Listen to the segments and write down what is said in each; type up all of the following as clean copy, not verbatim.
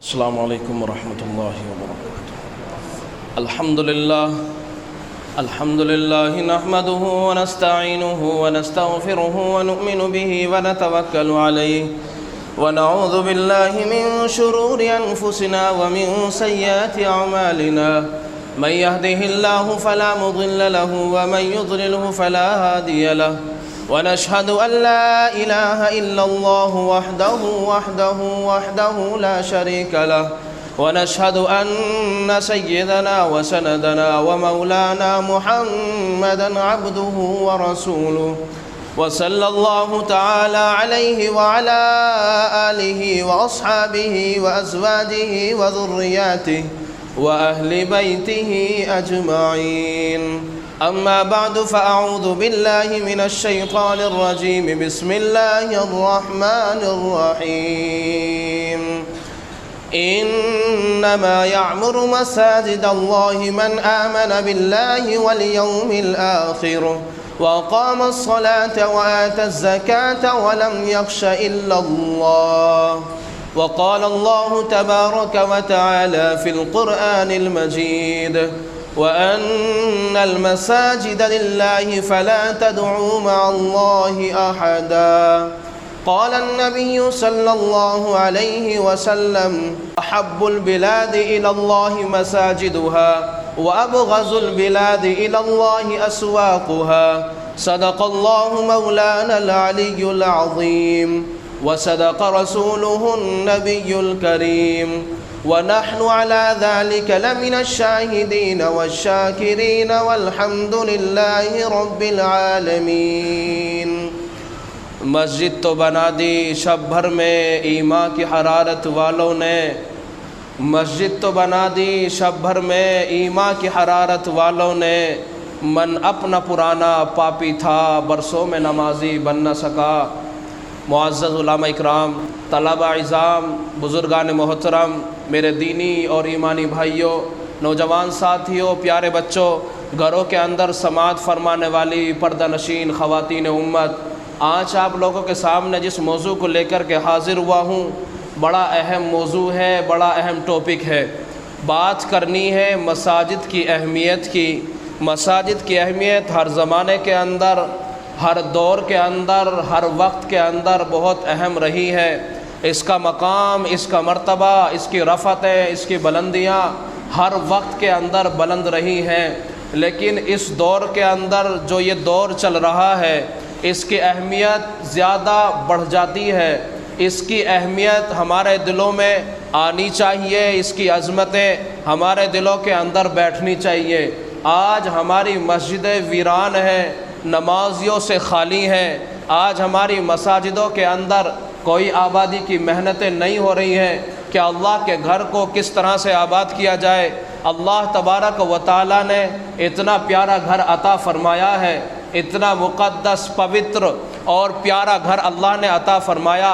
السلام علیکم ورحمۃ اللہ وبرکاتہ۔ الحمد للہ نحمده ونستعینه ونستغفره ونؤمن به ونتوکل علیہ ونعوذ باللہ من شرور انفسنا ومن سیئات اعمالنا من يهده الله فلا مضل له ومن يضلله فلا هادي له ونشهد أن لا إله إلا الله وحده لا شريك له ونشهد أن سيدنا وسندنا ومولانا محمدا عبده ورسوله وصلى الله تعالى عليه وعلى آله وأصحابه وأزواجه وذرياته وأهل بيته أجمعين، أما بعد فأعوذ بالله من الشيطان الرجيم، بسم الله الرحمن الرحيم. إنما يعمر مساجد الله من آمن بالله واليوم الآخر وأقام الصلاة وآتى الزكاة ولم يخش إلا الله. وقال الله تبارك وتعالى في القرآن المجيد: وأن المساجد لله فلا تدعوا مع الله أحدا. قال النبي صلى الله عليه وسلم: أحب البلاد إلى الله مساجدها وأبغض البلاد إلى الله أسواقها. صدق الله مولانا العلي العظيم وصدق رسوله النبي الكريم، ونحن على ذلك لمن الشاهدين والشاكرين والحمد لله رب العالمين. مسجد تو بنا دی شب بھر میں ایمان کی حرارت والوں نے، مسجد تو بنا دی شب بھر میں ایمان کی حرارت والوں نے. من اپنا پرانا پاپی تھا برسوں میں نمازی بن نہ سکا. معزز علماء اکرام، طلبہ اعزام، بزرگان محترم، میرے دینی اور ایمانی بھائیوں، نوجوان ساتھیوں، پیارے بچوں، گھروں کے اندر سماعت فرمانے والی پردہ نشین خواتین امت، آج آپ لوگوں کے سامنے جس موضوع کو لے کر کے حاضر ہوا ہوں، بڑا اہم موضوع ہے، بڑا اہم ٹاپک ہے. بات کرنی ہے مساجد کی اہمیت کی. مساجد کی اہمیت ہر زمانے کے اندر، ہر دور کے اندر، ہر وقت کے اندر بہت اہم رہی ہے. اس کا مقام، اس کا مرتبہ، اس کی رفعتیں، اس کی بلندیاں ہر وقت کے اندر بلند رہی ہیں. لیکن اس دور کے اندر جو یہ دور چل رہا ہے، اس کی اہمیت زیادہ بڑھ جاتی ہے. اس کی اہمیت ہمارے دلوں میں آنی چاہیے، اس کی عظمتیں ہمارے دلوں کے اندر بیٹھنی چاہیے. آج ہماری مسجدیں ویران ہیں، نمازیوں سے خالی ہیں. آج ہماری مساجدوں کے اندر کوئی آبادی کی محنتیں نہیں ہو رہی ہیں کہ اللہ کے گھر کو کس طرح سے آباد کیا جائے. اللہ تبارک و تعالیٰ نے اتنا پیارا گھر عطا فرمایا ہے، اتنا مقدس، پوتر اور پیارا گھر اللہ نے عطا فرمایا.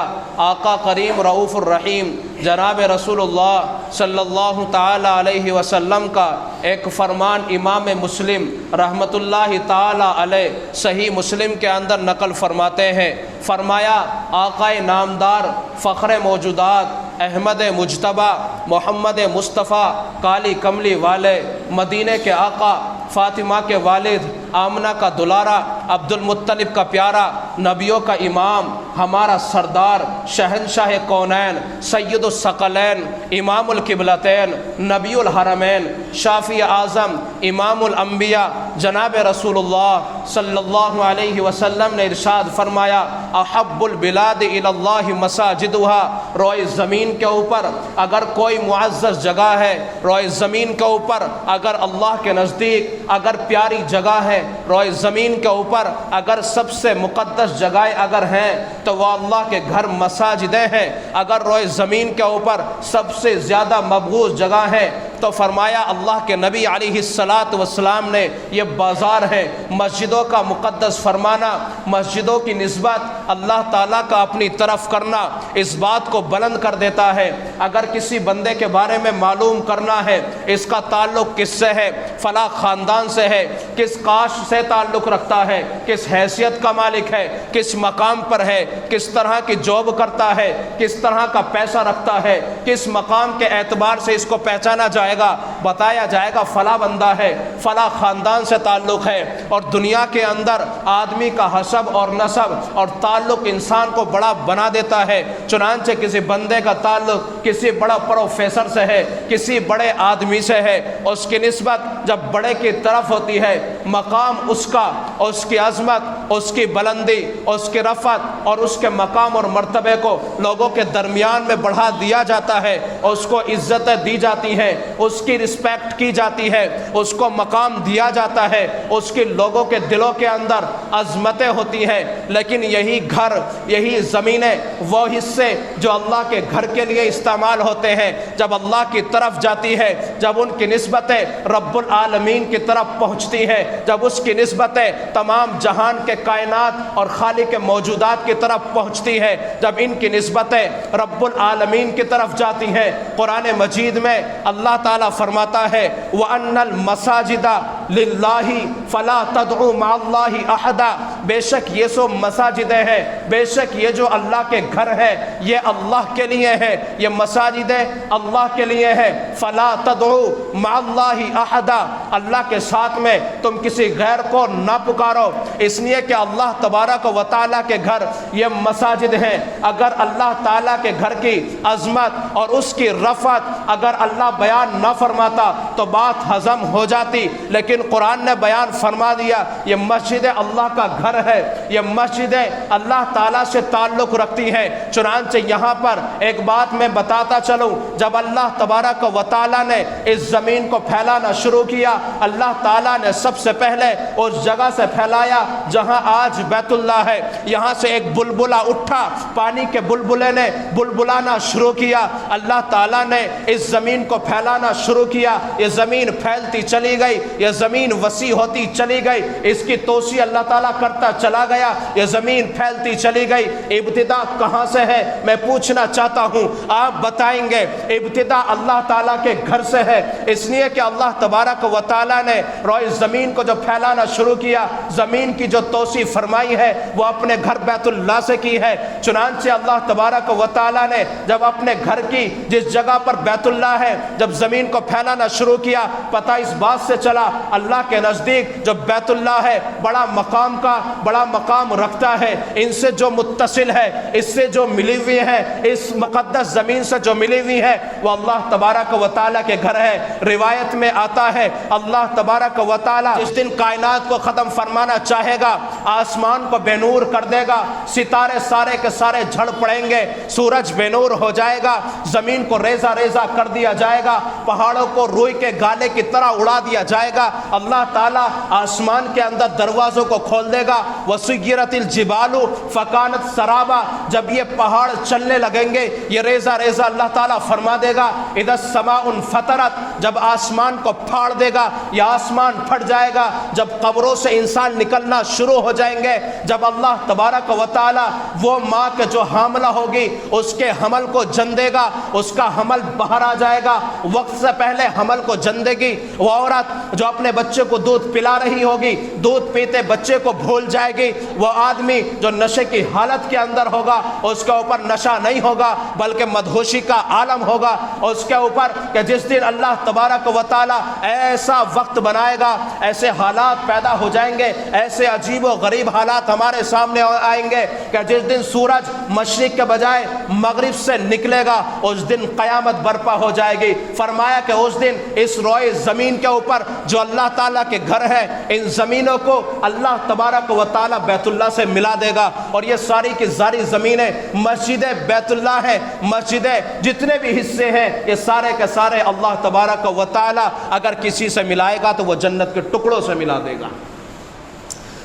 آقا کریم رؤوف الرحیم جناب رسول اللہ صلی اللہ تعالی علیہ وسلم کا ایک فرمان امام مسلم رحمۃ اللہ تعالی علیہ صحیح مسلم کے اندر نقل فرماتے ہیں. فرمایا: آقائے نامدار، فخر موجودات، احمد مجتبیٰ، محمد مصطفیٰ، کالی کملی والے، مدینے کے آقا، فاطمہ کے والد، آمنہ کا دلارا، عبد المطلب کا پیارا، نبیوں کا امام، ہمارا سردار، شہنشاہ کونین، سید الثقلین، امام القبلتین، نبی الحرمین، شافی اعظم، امام الانبیاء، جناب رسول اللہ صلی اللہ علیہ وسلم نے ارشاد فرمایا: احب البلاد الی اللہ مساجدها. روئے زمین کے اوپر اگر کوئی معزز جگہ ہے، روئے زمین کے اوپر اگر اللہ کے نزدیک اگر پیاری جگہ ہے، روئے زمین کے اوپر اگر سب سے مقدس جگہیں اگر ہیں تو وہ اللہ کے گھر مساجدیں ہیں. اگر روئے زمین کے اوپر سب سے زیادہ مبغوض جگہ ہے تو فرمایا اللہ کے نبی علیہ السلام نے یہ بازار ہے، مسجدوں کا مقدس فرمانا، مسجدوں کی نسبت اللہ تعالیٰ کا اپنی طرف کرنا اس بات کو بلند کر دیتا ہے۔ اگر کسی بندے کے بارے میں معلوم کرنا ہے اس کا تعلق کس سے ہے، فلاں خاندان سے ہے، کس کاسٹ سے تعلق رکھتا ہے، کس حیثیت کا مالک ہے، کس مقام پر ہے، کس طرح کی جاب کرتا ہے، کس طرح کا پیسہ رکھتا ہے، کس مقام کے اعتبار سے اس کو پہچانا جائے گا، بتایا جائے گا فلاں بندہ ہے، فلاں خاندان سے تعلق ہے۔ اور دنیا کے اندر آدمی کا حسب اور نسب اور تعلق انسان کو بڑا بنا دیتا ہے۔ چنانچہ کسی بندے کا تعلق کسی بڑا پروفیسر سے ہے، کسی بڑے آدمی سے ہے، اس کی نسبت جب بڑے کی طرف ہوتی ہے، مقام اس کا، اس کی عظمت، اس کی بلندی، اس کی رفعت اور اس کے مقام اور مرتبے کو لوگوں کے درمیان میں بڑھا دیا جاتا ہے، اس کو عزتیں دی جاتی ہیں، اس کی رسپیکٹ کی جاتی ہے، اس کو مقام دیا جاتا ہے، اس کی لوگوں کے دلوں کے اندر عظمتیں ہوتی ہیں۔ لیکن یہی گھر، یہی زمینیں، وہ حصے جو اللہ کے گھر کے لیے استعمال ہوتے ہیں، جب اللہ کی طرف جاتی ہے، جب ان کی نسبتیں رب العالمین کی طرف پہنچتی ہیں، جب اس کی نسبتیں تمام جہان کے کائنات اور خالق کے موجودات کی طرف پہنچتی ہے، جب ان کی نسبتیں رب العالمین کی طرف جاتی ہیں، قرآن مجید میں اللہ تعالیٰ فرماتا ہے وَأَنَّ الْمَسَاجِدَ لِلَّهِ فَلَا تَدْعُوا مَعَ اللَّهِ أَحَدًا، بے شک یہ سو مساجدیں ہیں، بے شک یہ جو اللہ کے گھر ہے یہ اللہ کے لیے ہے، یہ مساجدیں اللہ کے لیے ہے۔ فَلَا تَدْعُوا مَعَ اللَّهِ أَحَدًا، اللہ کے ساتھ میں تم کسی غیر کو نہ پکارو، اس لیے کہ اللہ تبارک و تعالیٰ کے گھر یہ مساجد ہیں۔ اگر اللہ تعالیٰ کے گھر کی عظمت اور اس کی رفعت اگر اللہ بیان نہ فرماتا تو بات ہضم ہو جاتی، لیکن قرآن نے بیان فرما دیا یہ مسجد اللہ کا گھر ہے، یہ مسجدیں اللہ تعالیٰ سے تعلق رکھتی ہیں۔ چنانچہ یہاں پر ایک بات میں بتاتا چلوں، جب اللہ تبارک و تعالیٰ نے اس زمین کو پھیلانا شروع کیا، اللہ تعالیٰ نے سب سے پہلے اس جگہ سے پھیلایا جہاں آج بیت اللہ ہے۔ یہاں سے ایک بلبلہ اٹھا، پانی کے بلبلے نے بلبلانا شروع کیا، اللہ تعالیٰ نے اس زمین کو پھیلانا شروع کیا، یہ زمین پھیلتی چلی گئی، یہ زمین وسیع ہوتی چلی گئی، اس کی توسیع اللہ تعالیٰ کرتا چلا گیا، یہ زمین پھیلتی چلی گئی۔ ابتدا کہاں سے ہے میں پوچھنا چاہتا ہوں، آپ بتائیں گے ابتدا اللہ تعالیٰ کے گھر سے ہے، اس لیے کہ اللہ تبارک و تعالیٰ نے روئے زمین کو جو پھیلانا شروع کیا، زمین کی جو توسیع فرمائی ہے وہ اپنے گھر بیت اللہ سے کی ہے۔ چنانچہ اللہ تبارک و تعالیٰ نے جب اپنے گھر کی جس جگہ پر بیت اللہ ہے جب زمین کو پھیلانا شروع کیا، پتہ اس بات سے چلا اللہ کے نزدیک جو بیت اللہ ہے بڑا مقام رکھتا ہے، ان سے جو متصل ہے، اس سے جو ملی ہوئی ہے، اس مقدس زمین سے جو ملی ہوئی ہے وہ اللہ تبارک و تعالیٰ کے گھر ہے۔ روایت میں آتا ہے اللہ تبارک و تعالیٰ جس دن کائنات کو ختم فرمانا چاہے گا، آسمان کو بے نور کر دے گا، ستارے سارے کے سارے جھڑ پڑیں گے، سورج بے نور ہو جائے گا، زمین کو ریزہ ریزہ کر دیا جائے گا، پہاڑوں کو روئی کے گالے کی طرح اڑا دیا جائے گا۔ اللہ تعالیٰ آسمان کے اندر دروازوں کو کھول دے گا، وَسُيِّرَتِ الْجِبَالُ فَكَانَتْ سَرَابًا، جب یہ پہاڑ چلنے لگیں گے یہ ریزہ ریزہ اللہ تعالیٰ فرما دے گا۔ اِذَا السَّمَاءُ انْفَطَرَتْ، جب آسمان کو پھاڑ دے گا یہ آسمان پھٹ جائے گا، جب قبروں سے انسان نکلنا شروع ہو جائیں گے، جب اللہ تبارک و تعالیٰ وہ ماں کے جو حاملہ ہوگی اس کے حمل کو جن دے گا، اس کا حمل باہر آ جائے گا، وقت سے پہلے حمل کو جن دے گی۔ وہ عورت جو اپنے بچے کو دودھ پلا رہی ہوگی، دودھ پیتے بچے کو بھول جائے گی۔ وہ آدمی جو نشے کی حالت کے اندر ہوگا اس کے اوپر نشہ نہیں ہوگا بلکہ مدہوشی کا عالم ہوگا اس کے اوپر، کہ جس دن اللہ تبارک و تعالیٰ ایسا وقت بنائے گا، ایسے حالات پیدا ہو جائیں گے، ایسے عجیب و غریب حالات ہمارے سامنے آئیں گے کہ جس دن سورج مشرق کے بجائے مغرب سے نکلے گا اس دن قیامت برپا ہو جائے گی۔ فرمایا کہ اس دن اس روئے زمین کے اوپر جو اللہ تعالیٰ کے گھر ہے ان زمینوں کو اللہ تبارک و تعالیٰ بیت اللہ سے ملا دے گا، اور یہ ساری کی ساری زمینیں مسجد بیت اللہ ہیں۔ مسجدیں جتنے بھی حصے ہیں یہ سارے کے سارے اللہ تبارک و تعالیٰ اگر کسی سے ملائے گا تو وہ جنت کے ٹکڑوں سے ملا دے گا۔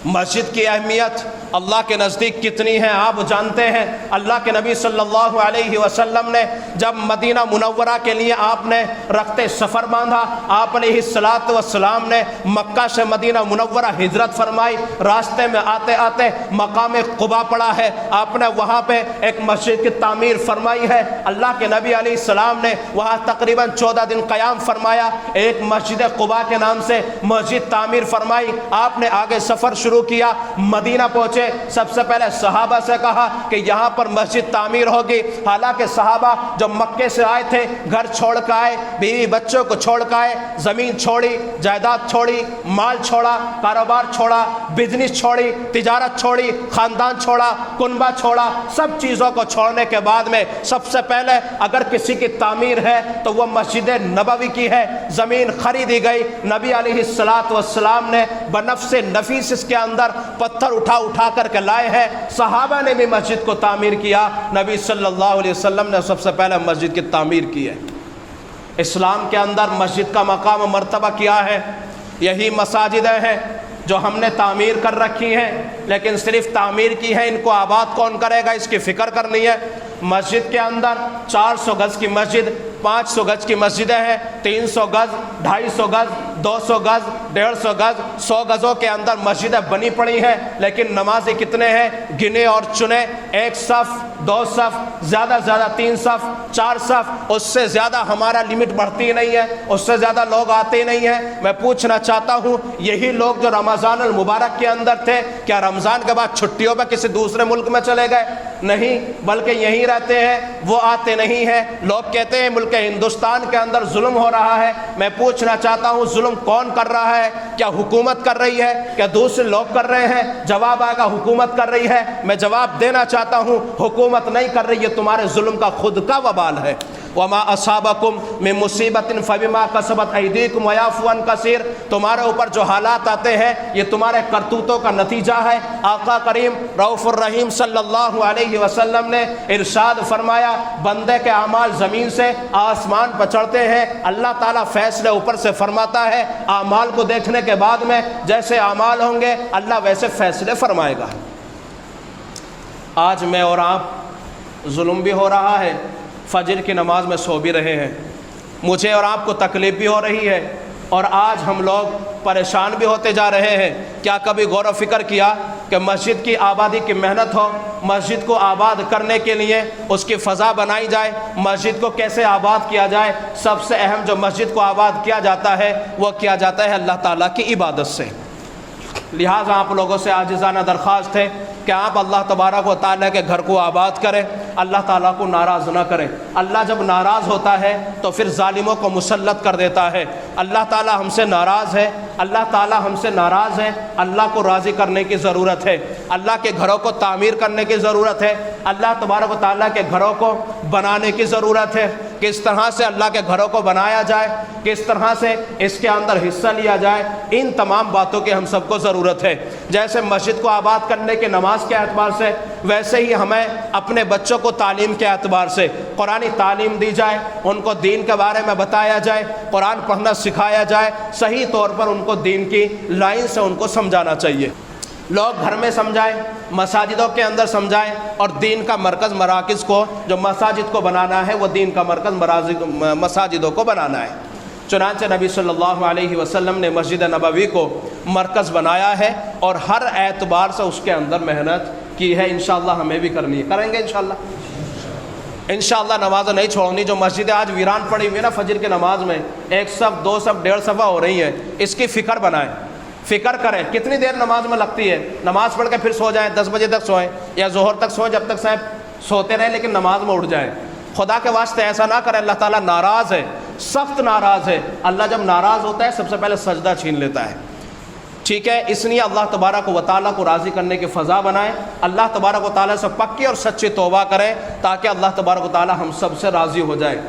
مسجد کی اہمیت اللہ کے نزدیک کتنی ہے آپ جانتے ہیں۔ اللہ کے نبی صلی اللہ علیہ وسلم نے جب مدینہ منورہ کے لیے آپ نے رخت سفر باندھا، آپ علیہ الصلاۃ والسلام نے مکہ سے مدینہ منورہ ہجرت فرمائی۔ راستے میں آتے آتے مقام قباء پڑا ہے، آپ نے وہاں پہ ایک مسجد کی تعمیر فرمائی ہے۔ اللہ کے نبی علیہ السلام نے وہاں تقریباً 14 دن قیام فرمایا، ایک مسجد قباء کے نام سے مسجد تعمیر فرمائی۔ آپ نے آگے سفر شروع کیا، مدینہ پہنچے، سب سے پہلے صحابہ سے کہا کہ یہاں پر مسجد تعمیر ہوگی۔ حالانکہ صحابہ جو مکے سے آئے تھے گھر چھوڑ کر آئے، بیوی بچوں کو چھوڑ کر آئے، زمین چھوڑی، جائیداد چھوڑی، مال چھوڑا، کاروبار چھوڑا، بزنس چھوڑی، تجارت چھوڑی، خاندان چھوڑا، کنبہ چھوڑا، سب چیزوں کو چھوڑنے کے بعد میں سب سے پہلے اگر کسی کی تعمیر ہے تو وہ مسجد نبوی کی ہے۔ زمین خریدی گئی، نبی علیہ الصلاۃ والسلام نے بنفس نفیس اس کے اندر پتھر اٹھا کر کے لائے ہیں۔ صحابہ نے بھی مسجد کو تعمیر کیا، نبی صلی اللہ علیہ وسلم نے سب سے پہلے مسجد کی تعمیر کی ہے۔ اسلام کے اندر مسجد کا مقام و مرتبہ کیا ہے؟ یہی مساجدیں ہیں جو ہم نے تعمیر کر رکھی ہیں، لیکن صرف تعمیر کی ہے، ان کو آباد کون کرے گا اس کی فکر کرنی ہے۔ مسجد کے اندر 400 گز کی مسجد، 500 گز کی مسجدیں ہیں، 300 گز، 250 گز، 200 گز، 150 گز، 100 گزوں کے اندر مسجدیں بنی پڑی ہیں، لیکن نمازی کتنے ہیں؟ گنے اور چنے، 1 صف، 2 صف، زیادہ سے زیادہ 3 صف، 4 صف، اس سے زیادہ ہمارا لمٹ بڑھتی نہیں ہے، اس سے زیادہ لوگ آتے نہیں ہیں۔ میں پوچھنا چاہتا ہوں، یہی لوگ جو رمضان المبارک کے اندر تھے، کیا رمضان کے بعد چھٹیوں پہ کسی دوسرے ملک میں چلے گئے؟ نہیں، بلکہ یہیں رہتے ہیں، وہ آتے نہیں ہیں۔ لوگ کہتے ہیں ملک ہندوستان کے اندر ظلم ہو رہا ہے۔ میں پوچھنا چاہتا ہوں، ظلم کون کر رہا ہے؟ کیا حکومت کر رہی ہے؟ کیا دوسرے لوگ کر رہے ہیں؟ جواب آئے گا حکومت کر رہی ہے۔ میں جواب دینا چاہتا ہوں، حکومت نہیں کر رہی، یہ تمہارے ظلم کا خود کا وبال ہے۔ وما اصابکم من مصیبت فبما کسبت ایدیکم ویعفو عن کثیر، تمہارے اوپر جو حالات آتے ہیں یہ تمہارے کرتوتوں کا نتیجہ ہے۔ آقا کریم رؤوف الرحیم صلی اللہ علیہ وسلم نے ارشاد فرمایا، بندے کے اعمال زمین سے آسمان پر چڑھتے ہیں، اللہ تعالیٰ فیصلے اوپر سے فرماتا ہے، اعمال کو دیکھنے کے بعد میں جیسے اعمال ہوں گے اللہ ویسے فیصلے فرمائے گا۔ آج میں اور آپ ظلم بھی ہو رہا ہے، فجر کی نماز میں سو بھی رہے ہیں، مجھے اور آپ کو تکلیف بھی ہو رہی ہے، اور آج ہم لوگ پریشان بھی ہوتے جا رہے ہیں۔ کیا کبھی غور و فکر کیا کہ مسجد کی آبادی کی محنت ہو، مسجد کو آباد کرنے کے لیے اس کی فضا بنائی جائے، مسجد کو کیسے آباد کیا جائے؟ سب سے اہم جو مسجد کو آباد کیا جاتا ہے وہ کیا جاتا ہے اللہ تعالیٰ کی عبادت سے۔ لہٰذا آپ لوگوں سے عاجزانہ درخواست ہے کہ آپ اللہ تبارک و تعالیٰ کے گھر کو آباد کریں، اللہ تعالیٰ کو ناراض نہ کریں۔ اللہ جب ناراض ہوتا ہے تو پھر ظالموں کو مسلط کر دیتا ہے۔ اللہ تعالیٰ ہم سے ناراض ہے، اللہ تعالیٰ ہم سے ناراض ہے، اللہ کو راضی کرنے کی ضرورت ہے، اللہ کے گھروں کو تعمیر کرنے کی ضرورت ہے، اللہ تبارک و تعالیٰ کے گھروں کو بنانے کی ضرورت ہے۔ کس طرح سے اللہ کے گھروں کو بنایا جائے، کس طرح سے اس کے اندر حصہ لیا جائے، ان تمام باتوں کی ہم سب کو ضرورت ہے۔ جیسے مسجد کو آباد کرنے کے نماز کے اعتبار سے، ویسے ہی ہمیں اپنے بچوں کو تعلیم کے اعتبار سے قرآنی تعلیم دی جائے، ان کو دین کے بارے میں بتایا جائے، قرآن پڑھنا سکھایا جائے، صحیح طور پر ان کو دین کی لائن سے ان کو سمجھانا چاہیے۔ لوگ گھر میں سمجھائیں، مساجدوں کے اندر سمجھائیں، اور دین کا مرکز مراکز کو جو مساجد کو بنانا ہے وہ دین کا مرکز مساجدوں کو بنانا ہے۔ چنانچہ نبی صلی اللہ علیہ وسلم نے مسجد نبوی کو مرکز بنایا ہے، اور ہر اعتبار سے اس کے اندر محنت کی ہے۔ انشاءاللہ ہمیں بھی کرنی ہے، کریں گے انشاءاللہ۔ انشاءاللہ نمازیں نہیں چھوڑنی۔ جو مسجدیں آج ویران پڑی ہوئی ہیں نا فجر کی نماز میں، 1 صف 2 صف 1.5 صفحہ ہو رہی ہیں، اس کی فکر بنائیں، فکر کریں کتنی دیر نماز میں لگتی ہے۔ نماز پڑھ کے پھر سو جائیں، 10 بجے تک سوئیں یا ظہر تک سوئیں، جب تک صاحب سوتے رہیں لیکن نماز میں اٹھ جائیں۔ خدا کے واسطے ایسا نہ کریں، اللہ تعالیٰ ناراض ہے، سخت ناراض ہے۔ اللہ جب ناراض ہوتا ہے سب سے پہلے سجدہ چھین لیتا ہے، ٹھیک ہے؟ اس لیے اللہ تبارک و تعالیٰ کو راضی کرنے کی فضا بنائیں، اللہ تبارک و تعالیٰ سے پکی اور سچی توبہ کریں، تاکہ اللہ تبارک و تعالیٰ ہم سب سے راضی ہو جائے۔